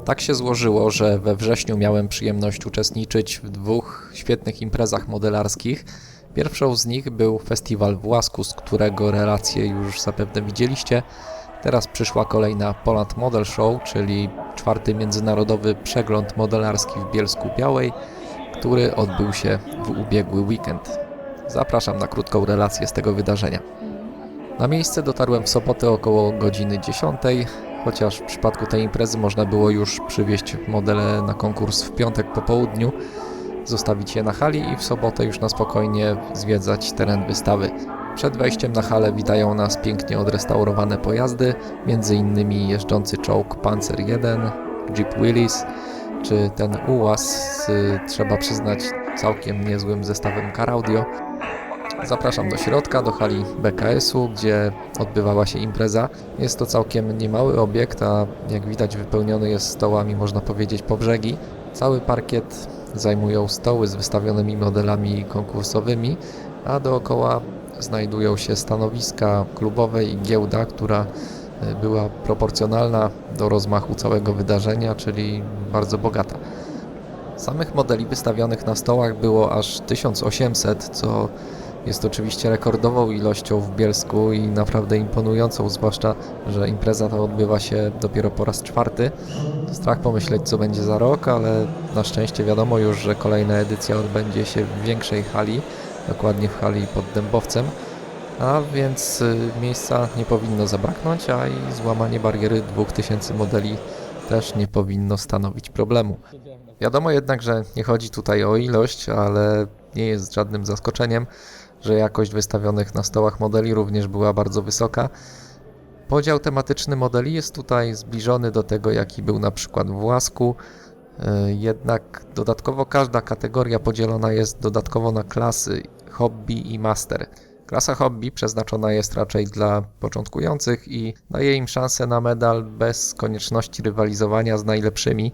Tak się złożyło, że we wrześniu miałem przyjemność uczestniczyć w 2 świetnych imprezach modelarskich. Pierwszą z nich był festiwal w Łasku, z którego relacje już zapewne widzieliście. Teraz przyszła kolejna Poland Model Show, czyli 4. międzynarodowy przegląd modelarski w Bielsku Białej, który odbył się w ubiegły weekend. Zapraszam na krótką relację z tego wydarzenia. Na miejsce dotarłem w sobotę około godziny 10, chociaż w przypadku tej imprezy można było już przywieźć modele na konkurs w piątek po południu, zostawić je na hali i w sobotę już na spokojnie zwiedzać teren wystawy. Przed wejściem na halę witają nas pięknie odrestaurowane pojazdy, m.in. jeżdżący czołg Panzer I, Jeep Willys, czy ten ułaz z, trzeba przyznać, całkiem niezłym zestawem car audio. Zapraszam do środka, do hali BKS-u, gdzie odbywała się impreza. Jest to całkiem niemały obiekt, a jak widać wypełniony jest stołami, można powiedzieć, po brzegi. Cały parkiet zajmują stoły z wystawionymi modelami konkursowymi, a dookoła znajdują się stanowiska klubowe i giełda, która była proporcjonalna do rozmachu całego wydarzenia, czyli bardzo bogata. Samych modeli wystawionych na stołach było aż 1800, co jest oczywiście rekordową ilością w Bielsku i naprawdę imponującą, zwłaszcza że impreza ta odbywa się dopiero po raz 4. Strach pomyśleć, co będzie za rok, ale na szczęście wiadomo już, że kolejna edycja odbędzie się w większej hali, dokładnie w hali pod Dębowcem, a więc miejsca nie powinno zabraknąć, a i złamanie bariery 2000 modeli też nie powinno stanowić problemu. Wiadomo jednak, że nie chodzi tutaj o ilość, ale nie jest żadnym zaskoczeniem, że jakość wystawionych na stołach modeli również była bardzo wysoka. Podział tematyczny modeli jest tutaj zbliżony do tego, jaki był na przykład w Łasku, jednak dodatkowo każda kategoria podzielona jest dodatkowo na klasy hobby i master. Klasa hobby przeznaczona jest raczej dla początkujących i daje im szansę na medal bez konieczności rywalizowania z najlepszymi.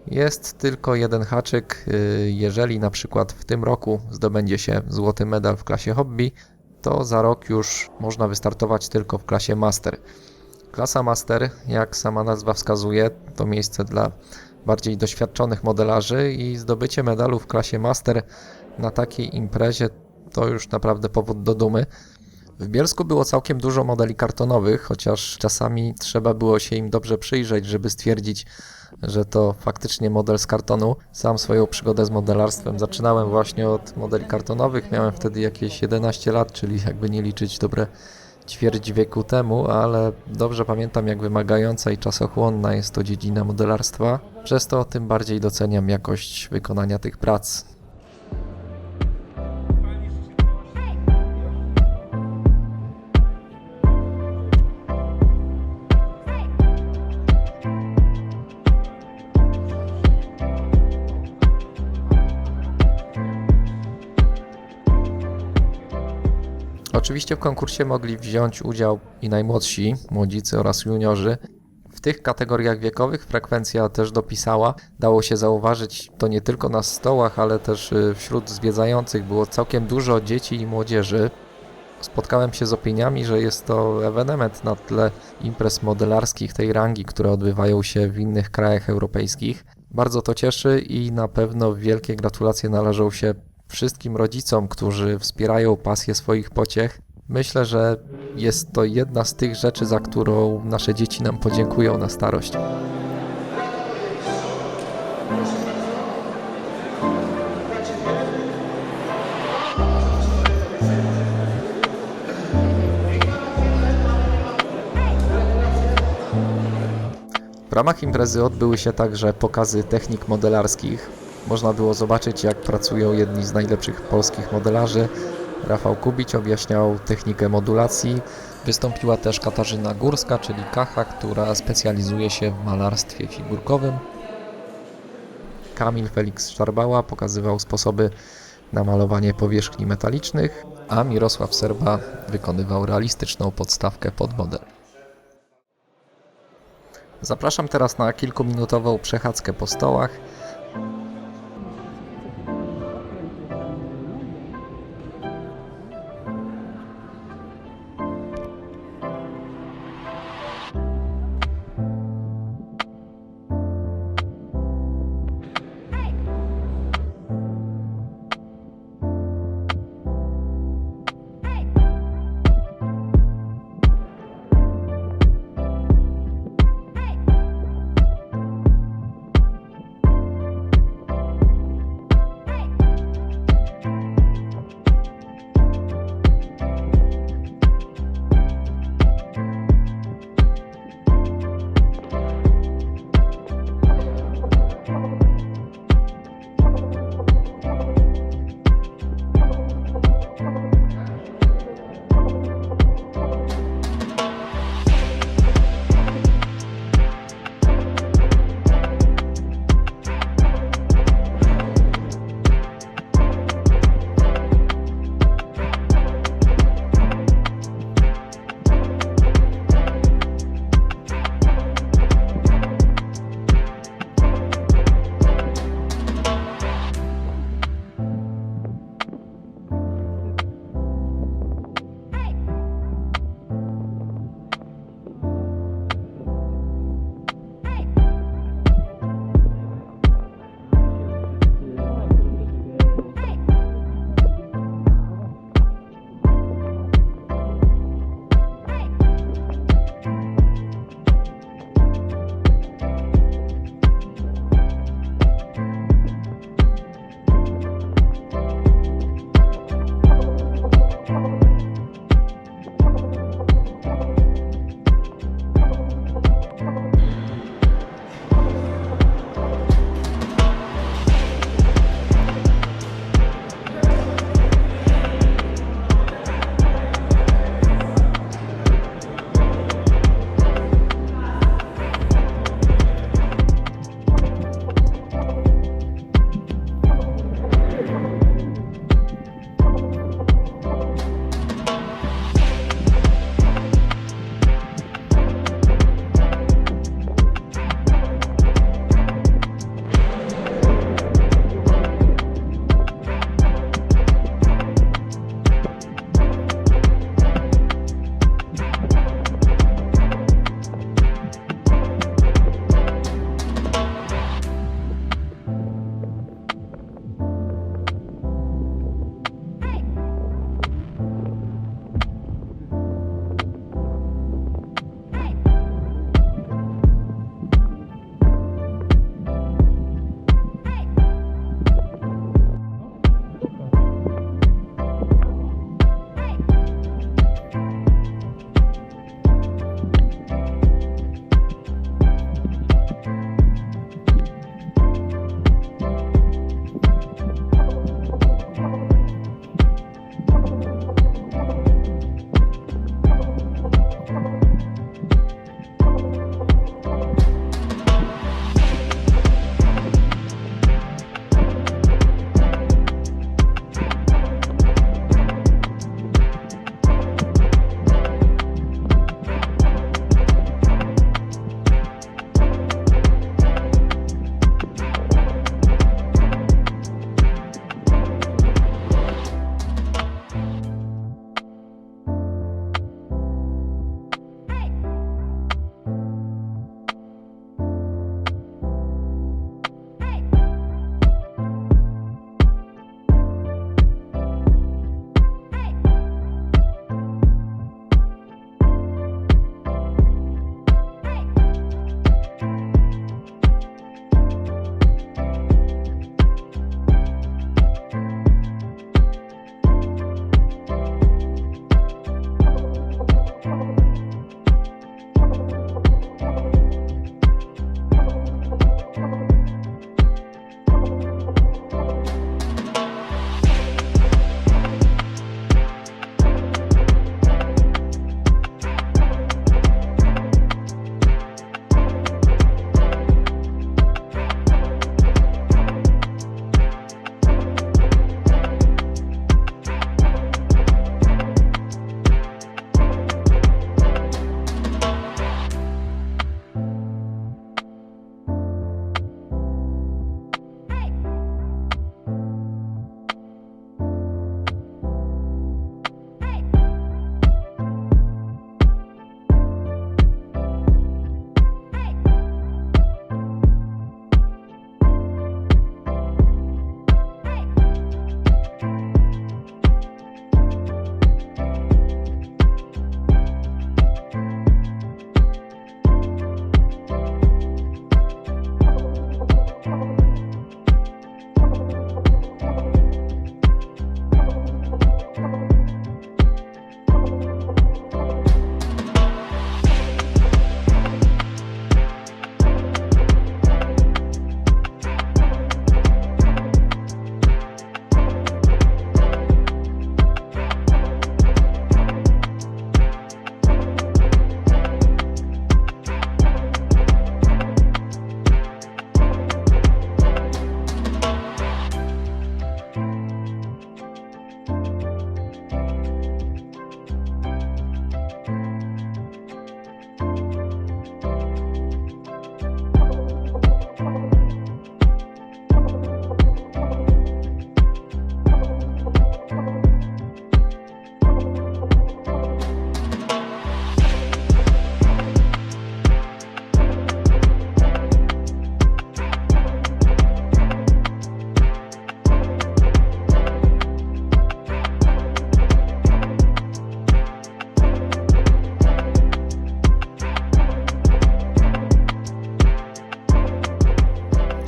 Jest tylko jeden haczyk, jeżeli na przykład w tym roku zdobędzie się złoty medal w klasie hobby, to za rok już można wystartować tylko w klasie master. Klasa master, jak sama nazwa wskazuje, to miejsce dla bardziej doświadczonych modelarzy i zdobycie medalu w klasie master na takiej imprezie to już naprawdę powód do dumy. W Bielsku było całkiem dużo modeli kartonowych, chociaż czasami trzeba było się im dobrze przyjrzeć, żeby stwierdzić, że to faktycznie model z kartonu. Sam swoją przygodę z modelarstwem zaczynałem właśnie od modeli kartonowych, miałem wtedy jakieś 11 lat, czyli jakby nie liczyć dobre ćwierć wieku temu, ale dobrze pamiętam, jak wymagająca i czasochłonna jest to dziedzina modelarstwa, przez to tym bardziej doceniam jakość wykonania tych prac. Oczywiście w konkursie mogli wziąć udział i najmłodsi, młodzicy oraz juniorzy. W tych kategoriach wiekowych frekwencja też dopisała. Dało się zauważyć to nie tylko na stołach, ale też wśród zwiedzających było całkiem dużo dzieci i młodzieży. Spotkałem się z opiniami, że jest to ewenement na tle imprez modelarskich tej rangi, które odbywają się w innych krajach europejskich. Bardzo to cieszy i na pewno wielkie gratulacje należą się wszystkim rodzicom, którzy wspierają pasję swoich pociech. Myślę, że jest to jedna z tych rzeczy, za którą nasze dzieci nam podziękują na starość. W ramach imprezy odbyły się także pokazy technik modelarskich. Można było zobaczyć, jak pracują jedni z najlepszych polskich modelarzy. Rafał Kubić objaśniał technikę modulacji. Wystąpiła też Katarzyna Górska, czyli Kacha, która specjalizuje się w malarstwie figurkowym. Kamil Felix Sztarbała pokazywał sposoby na malowanie powierzchni metalicznych, a Mirosław Serba wykonywał realistyczną podstawkę pod model. Zapraszam teraz na kilkuminutową przechadzkę po stołach.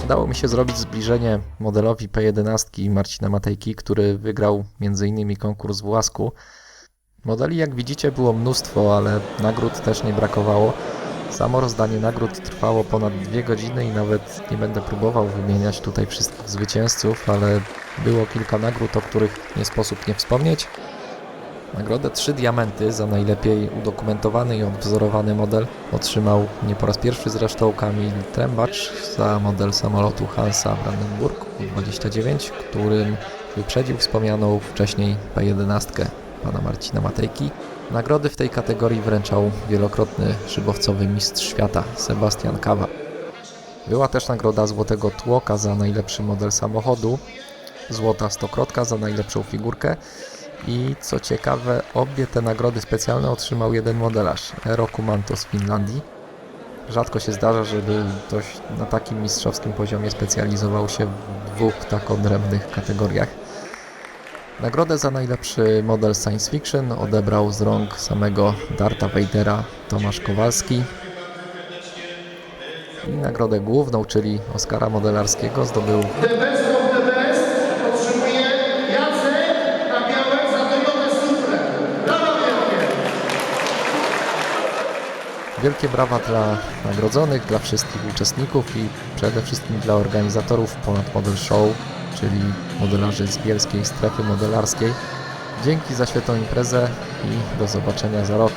Udało mi się zrobić zbliżenie modelowi P11 Marcina Matejki, który wygrał m.in. konkurs w Łasku. Modeli, jak widzicie, było mnóstwo, ale nagród też nie brakowało. Samo rozdanie nagród trwało ponad 2 godziny i nawet nie będę próbował wymieniać tutaj wszystkich zwycięzców, ale było kilka nagród, o których nie sposób nie wspomnieć. Nagrodę 3 diamenty za najlepiej udokumentowany i odwzorowany model otrzymał nie po raz pierwszy zresztą Kamil Trębacz za model samolotu Hansa Brandenburg U-29, którym wyprzedził wspomnianą wcześniej P11 pana Marcina Matejki. Nagrody w tej kategorii wręczał wielokrotny szybowcowy mistrz świata Sebastian Kawa. Była też nagroda Złotego Tłoka za najlepszy model samochodu, Złota Stokrotka za najlepszą figurkę i co ciekawe, obie te nagrody specjalne otrzymał jeden modelarz, Eero Kumanto z Finlandii. Rzadko się zdarza, żeby ktoś na takim mistrzowskim poziomie specjalizował się w 2 tak odrębnych kategoriach. Nagrodę za najlepszy model science fiction odebrał z rąk samego Dartha Vadera Tomasz Kowalski. I nagrodę główną, czyli Oscara modelarskiego, zdobył wielkie brawa dla nagrodzonych, dla wszystkich uczestników i przede wszystkim dla organizatorów Ponad Model Show, czyli modelarzy z Bielskiej Strefy Modelarskiej. Dzięki za świetną imprezę i do zobaczenia za rok.